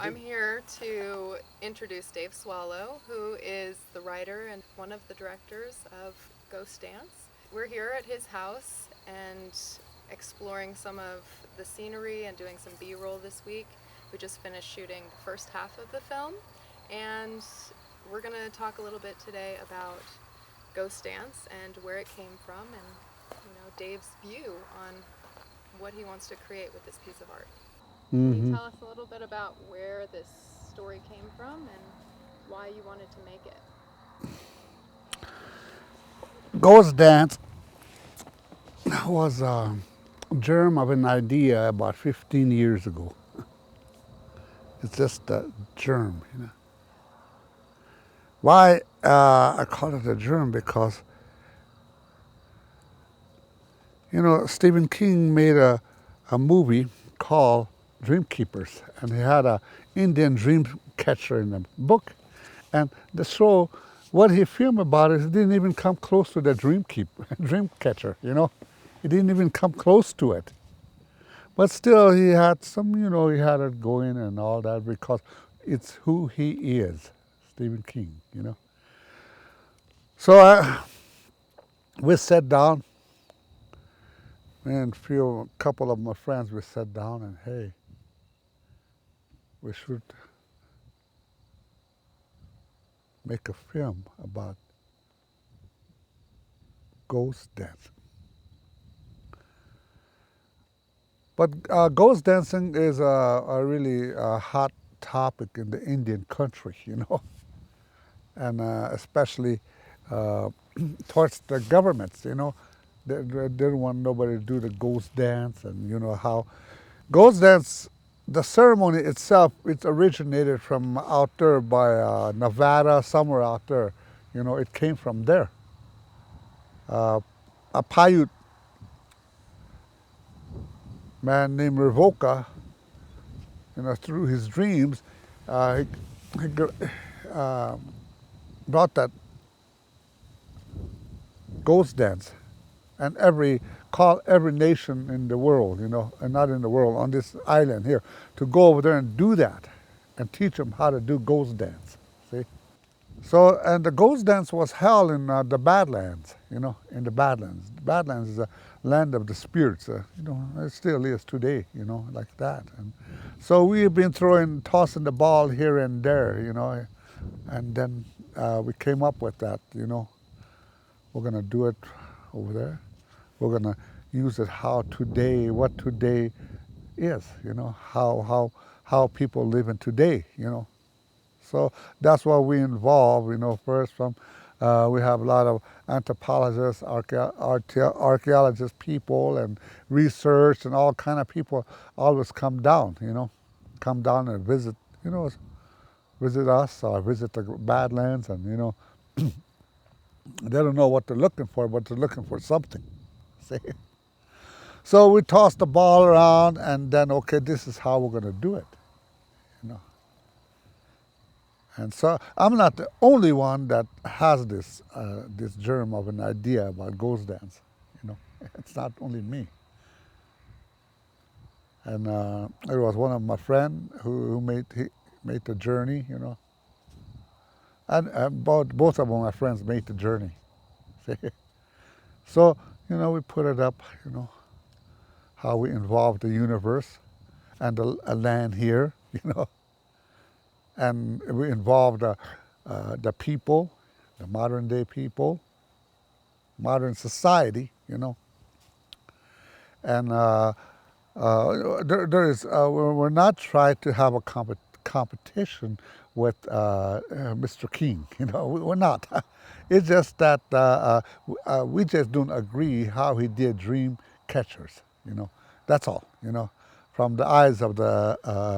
I'm here to introduce Dave Swallow, who is the writer and one of the directors of Ghost Dance. We're here at his house and exploring some of the scenery and doing some B-roll this week. We just finished shooting the first half of the film, and we're going to talk a little bit today about Ghost Dance and where it came from and Dave's view on what he wants to create with this piece of art. Can you tell us a little bit about where this story came from and why you wanted to make it? Ghost Dance was a germ of an idea about 15 years ago. It's just a germ, you know. Why I call it a germ? Because, Stephen King made a movie called Dream Keepers, and he had a Indian dream catcher in the book. And the show, what he filmed about it, he didn't even come close to the dream catcher, you know. He didn't even come close to it. But still, he had he had it going and all that because it's who he is, Stephen King, you know. So we sat down, and a couple of my friends, we sat down and, hey, we should make a film about ghost dancing. But ghost dancing is a really hot topic in the Indian country, you know, and especially towards the governments, you know. They didn't want nobody to do the ghost dance, and you know how ghost dance, the ceremony itself, it's originated from out there by Nevada, somewhere out there. You know, it came from there. A Paiute man named Revoca, you know, through his dreams, he brought that ghost dance, and call every nation in the world, you know, and not in the world, on this island here, to go over there and do that, and teach them how to do ghost dance. See, so and the ghost dance was held in the Badlands, you know, in the Badlands. The Badlands is a land of the spirits, you know, it still is today, you know, like that. And so we've been tossing the ball here and there, you know, and then we came up with that, you know. We're gonna do it over there. We're gonna use it what today is, you know, how people live in today, you know. So that's what we involve, you know. First, we have a lot of anthropologists, archaeologists, people, and research, and all kind of people always come down, you know, come down and visit, you know, visit us or visit the Badlands, and you know, they don't know what they're looking for, but they're looking for something. See? So we toss the ball around, and then, okay, this is how we're going to do it, you know. And so I'm not the only one that has this germ of an idea about ghost dance, you know. It's not only me. And it was one of my friends who made the journey, you know. And both of my friends made the journey. See? So, you know, we put it up, you know, how we involve the universe and the land here, you know, and we involve the people, the modern day people, modern society, you know, and we're not trying to have a competition with Mr. King, you know, we're not. It's just that we just don't agree how he did dream catchers, you know. That's all, you know. From the eyes of the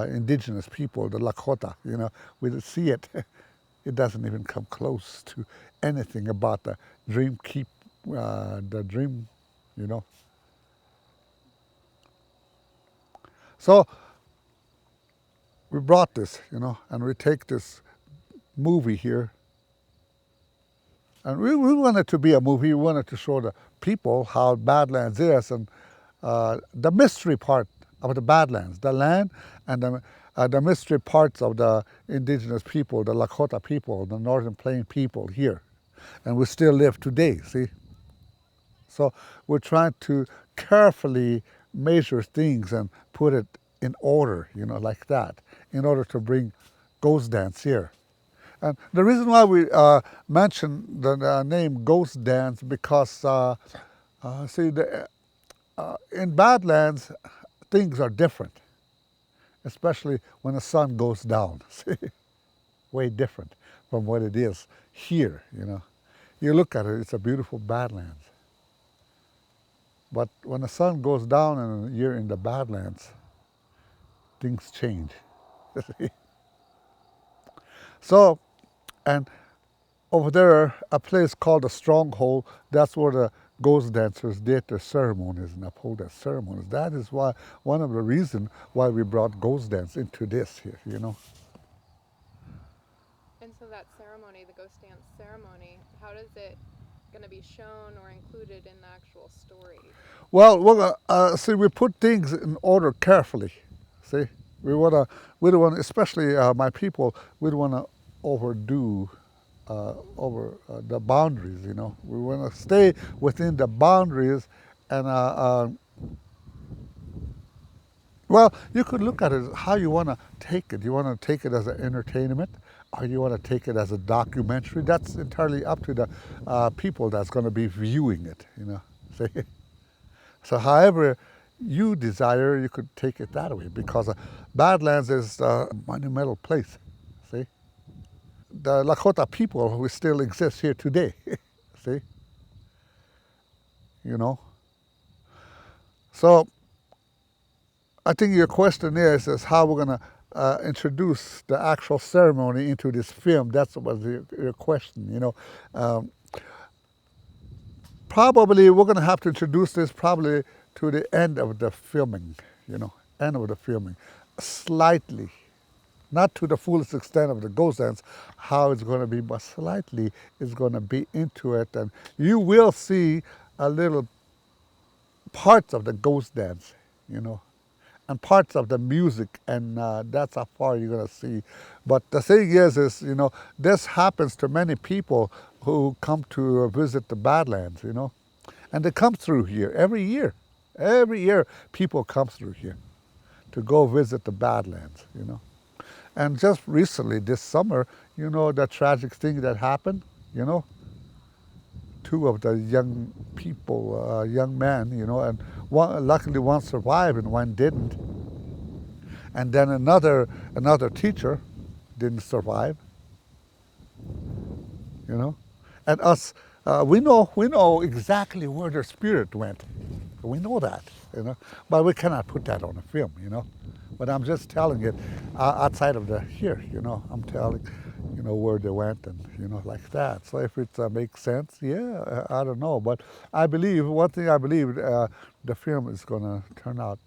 indigenous people, the Lakota, you know, we see it. It doesn't even come close to anything about the the dream, you know. So we brought this, you know, and we take this movie here. And we wanted it to be a movie. We wanted to show the people how Badlands is, and the mystery part of the Badlands, the land and the mystery parts of the indigenous people, the Lakota people, the Northern Plain people here. And we still live today, see? So we're trying to carefully measure things and put it in order, like that, in order to bring ghost dance here. And the reason why we mention the name ghost dance because, see, in Badlands, things are different, especially when the sun goes down. See, way different from what it is here. You look at it, it's a beautiful Badlands. But when the sun goes down and you're in the Badlands, things change. So, and over there, a place called the Stronghold, that's where the ghost dancers did their ceremonies and uphold their ceremonies. That is why one of the reasons why we brought ghost dance into this here. And so that ceremony, the ghost dance ceremony, how does it going to be shown or included in the actual story? Well, see, we put things in order carefully. See, we don't want, especially my people, we don't want to overdo over the boundaries. We want to stay within the boundaries, and well, you could look at it how you want to take it. You want to take it as an entertainment, or you want to take it as a documentary. That's entirely up to the people that's going to be viewing it. See. So however you desire, you could take it that way because Badlands is a monumental place, see? The Lakota people who still exist here today, see? You know? So I think your question is how we're going to introduce the actual ceremony into this film. That's was your question, Probably we're going to have to introduce this probably to the end of the filming, end of the filming, slightly, not to the fullest extent of the ghost dance, how it's going to be, but slightly is going to be into it, and you will see a little parts of the ghost dance, and parts of the music, and that's how far you're going to see. But the thing is, this happens to many people who come to visit the Badlands, and they come through here every year. Every year, people come through here to go visit the Badlands. And just recently, this summer, the tragic thing that happened, two of the young people, young men, and luckily one survived and one didn't. And then another teacher didn't survive, And us, we know exactly where their spirit went. We know that, But we cannot put that on a film. But I'm just telling it outside of here, I'm telling, where they went and, like that. So if it makes sense, yeah, I don't know. But one thing I believe, the film is going to turn out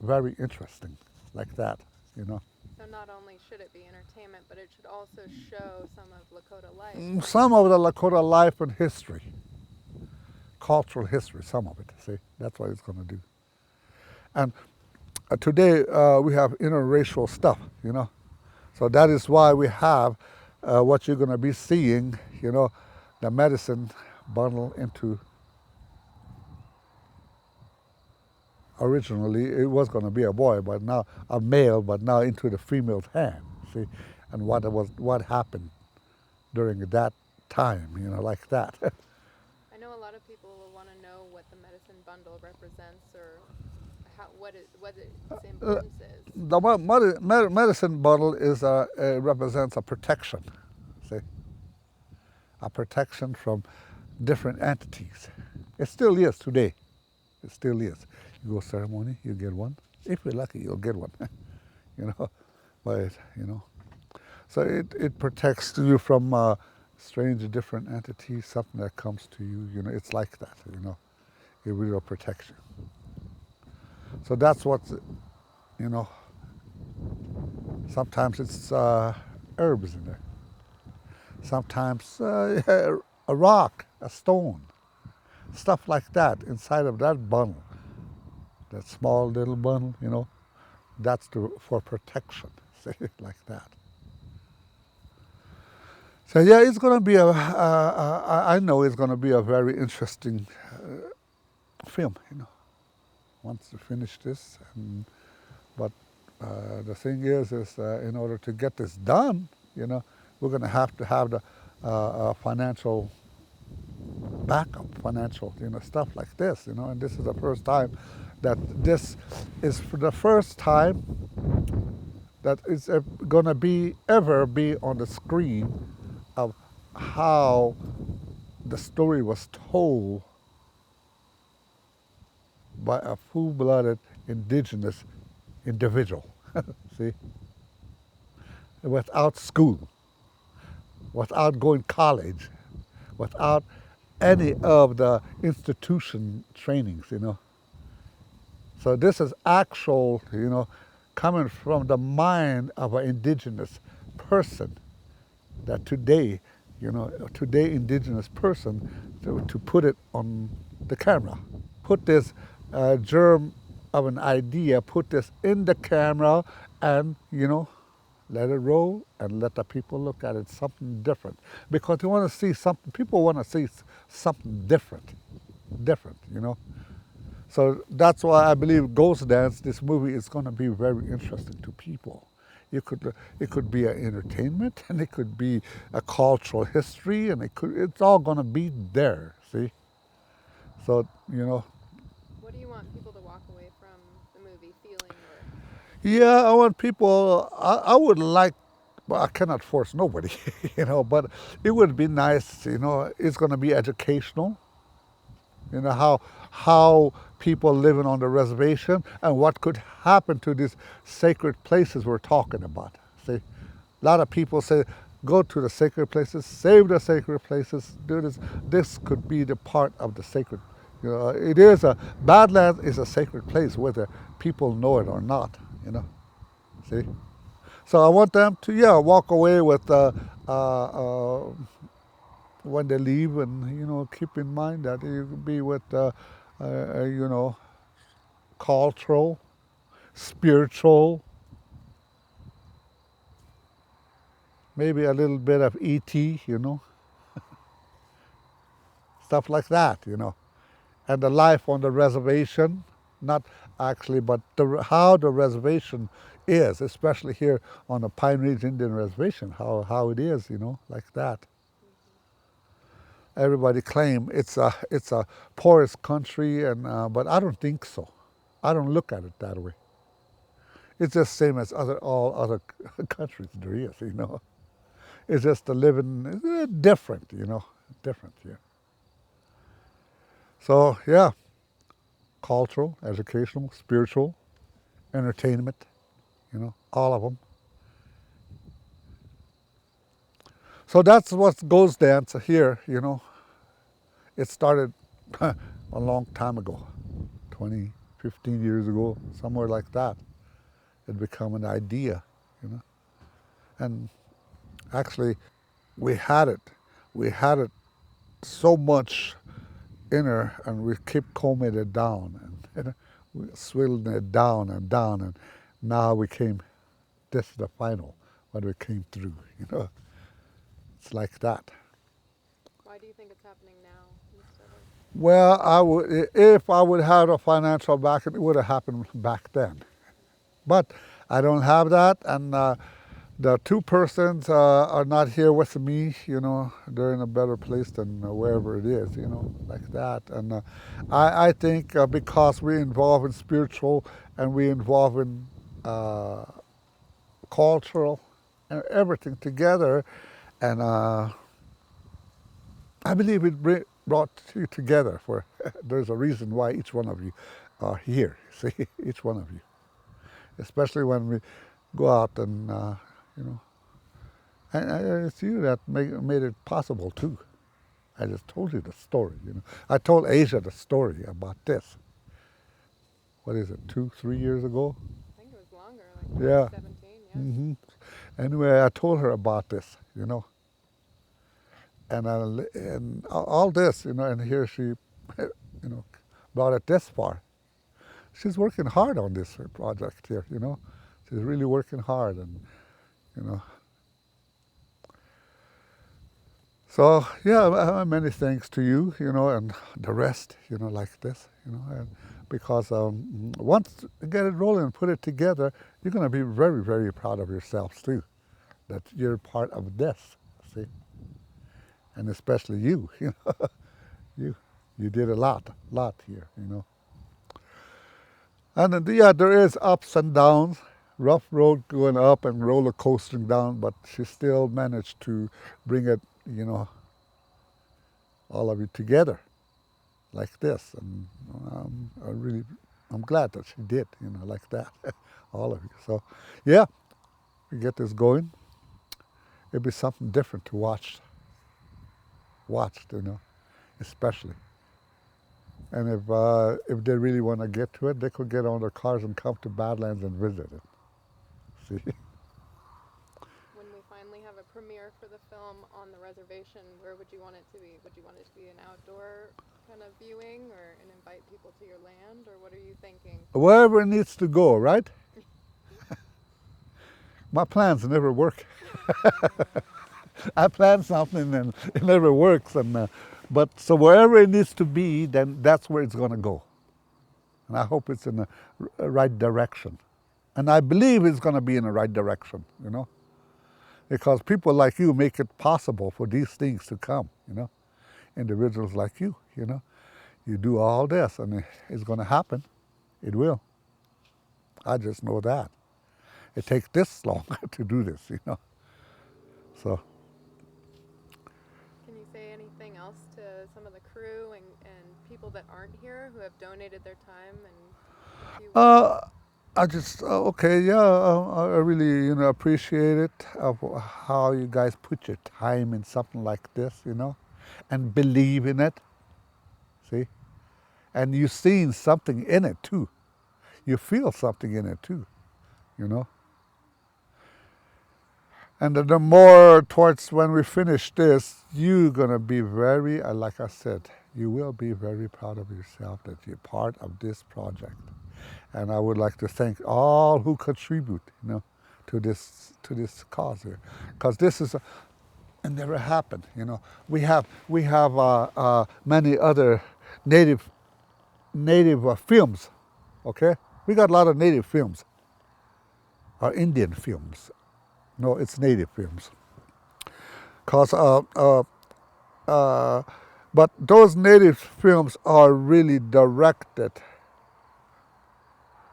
very interesting, like that. So not only should it be entertainment, but it should also show some of Lakota life. Some of the Lakota life and history, cultural history, some of it, see? That's what it's going to do. And today we have interracial stuff, So that is why we have what you're going to be seeing, the medicine bundle into. Originally, it was going to be a boy, but now a male, but now into the female's hand. See, and what happened during that time, like that. I know a lot of people will want to know what the medicine bundle represents, or what its importance is. The medicine bundle represents a protection. See, a protection from different entities. It still is today. It still is. You go ceremony, you get one. If you're lucky, you'll get one. But so it protects you from strange, different entities, something that comes to you. It's like that. It will protect you. So that's what, sometimes it's herbs in there. Sometimes a rock, a stone, stuff like that inside of that bundle. That small little bundle, That's for protection, see, like that. So yeah, it's going to be I know it's going to be a very interesting film, once you finish this. But the thing is in order to get this done, we're going to have the financial backup, financial, stuff like this, and this is the first time that this is for the first time that it's going to be ever be on the screen of how the story was told by a full-blooded indigenous individual. See, without school, without going college, without any of the institution trainings. So this is actual, coming from the mind of an indigenous person that today indigenous person to put it on the camera. Put this germ of an idea, put this in the camera and, let it roll and let the people look at it, something different. Because you want to see something, people want to see something different. So that's why I believe Ghost Dance, this movie, is going to be very interesting to people. It could be an entertainment, and it could be a cultural history, and it's all going to be there. See, so What do you want people to walk away from the movie feeling or? yeah, I want people. I would like. Well, I cannot force nobody, but it would be nice. It's going to be educational. How people living on the reservation and what could happen to these sacred places we're talking about. See, a lot of people say, go to the sacred places, save the sacred places, do this. This could be the part of the sacred. It is Badlands is a sacred place, whether people know it or not. See. So I want them to walk away with when they leave, and keep in mind that you could be with cultural, spiritual, maybe a little bit of ET, stuff like that. And the life on the reservation, not actually, but how the reservation is, especially here on the Pine Ridge Indian Reservation, how it is, like that. Everybody claim it's a poorest country, but I don't think so. I don't look at it that way. It's just same as all other countries there is. It's just the living different, different. Yeah. So yeah, cultural, educational, spiritual, entertainment, all of them. So that's what Ghost Dance here. It started a long time ago, 20, 15 years ago, somewhere like that. It became an idea, and actually we had it. We had it so much inner, and we keep combing it down, and we swilling it down and down, and now we came. This is the final, what we came through. It's like that. Why do you think it's happening now instead of? Well, if I would have a financial backing, it would have happened back then. But I don't have that, and the two persons are not here with me. They're in a better place than wherever it is. Like that. And I think because we're involved in spiritual and we're involved in cultural and everything together, and I believe it brought you together. There's a reason why each one of you are here. See, each one of you, especially when we go out and and it's you that made it possible too. I just told you the story. I told Asia the story about this. What is it? 2-3 years ago? I think it was longer, like Yeah. 2017. Yeah. Hmm. Anyway, I told her about this. And all this. And here she, brought it this far. she's working hard on this project here, you know. She's really working hard, and you know. So yeah, many thanks to you, you know, and the rest, you know, like this, you know, and because once you get it rolling and put it together, you're going to be very, very proud of yourselves too, that you're part of this, see, and especially you, you know, you did a lot here, you know. And yeah, there is ups and downs, rough road going up and roller coasting down, but she still managed to bring it, you know, all of it together like this. And I'm glad that she did, you know, like that, all of you. So yeah, we get this going. It'll be something different to watch, you know, especially. And if they really want to get to it, they could get on their cars and come to Badlands and visit it. See? When we finally have a premiere for the film on the reservation, where would you want it to be? Would you want it to be an outdoor kind of viewing, or and invite people to your land, or what are you thinking? Wherever it needs to go, right? My plans never work. I plan something and it never works. But so wherever it needs to be, then that's where it's going to go. And I hope it's in the right direction. And I believe it's going to be in the right direction, you know, because people like you make it possible for these things to come, you know, individuals like you know. You do all this and it's going to happen. It will. I just know that. It takes this long to do this, you know. So. Can you say anything else to some of the crew and people that aren't here who have donated their time and a few I just okay, yeah. I really, you know, appreciate it of how you guys put your time in something like this, you know, and believe in it. See, and you've seen something in it too. You feel something in it too, you know. And the more towards when we finish this, you're gonna be very, like I said, you will be very proud of yourself that you're part of this project. And I would like to thank all who contribute, you know, to this cause here, because this is it never happened, you know. We have many other native films, okay. We got a lot of native films, or Indian films. No, it's native films. Cause but those native films are really directed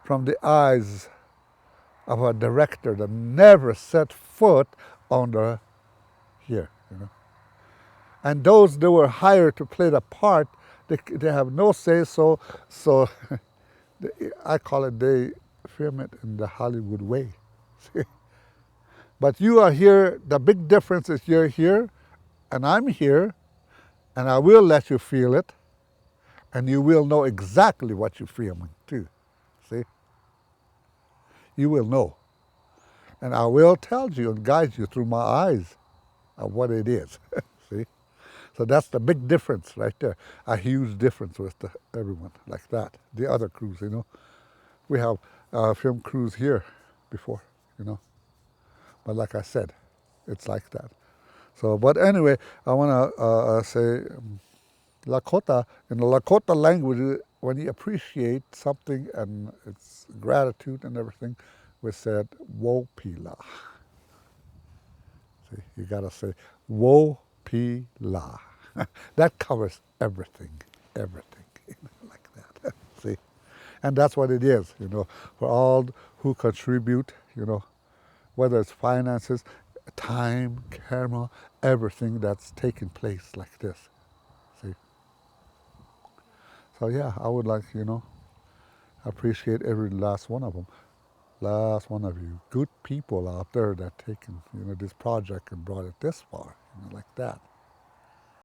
from the eyes of a director that never set foot on the here, you know. And those that were hired to play the part, they have no say. So I call it they film it in the Hollywood way. But you are here. The big difference is you're here, and I'm here, and I will let you feel it, and you will know exactly what you're feeling too. See, you will know. And I will tell you and guide you through my eyes of what it is. See? So that's the big difference right there. A huge difference with everyone like that. The other crews, you know. We have film crews here before, you know. But like I said, it's like that. So, but anyway, I want to say Lakota, in the Lakota language, when you appreciate something and it's gratitude and everything, we said, wo pila. See, you got to say, wo pila. That covers everything, everything, you know, like that. See? And that's what it is, you know, for all who contribute, you know, whether it's finances, time, camera, everything that's taking place like this. See? So yeah, I would like, you know, appreciate every last one of them. Last one of you. Good people out there that taken, you know, this project and brought it this far, you know, like that.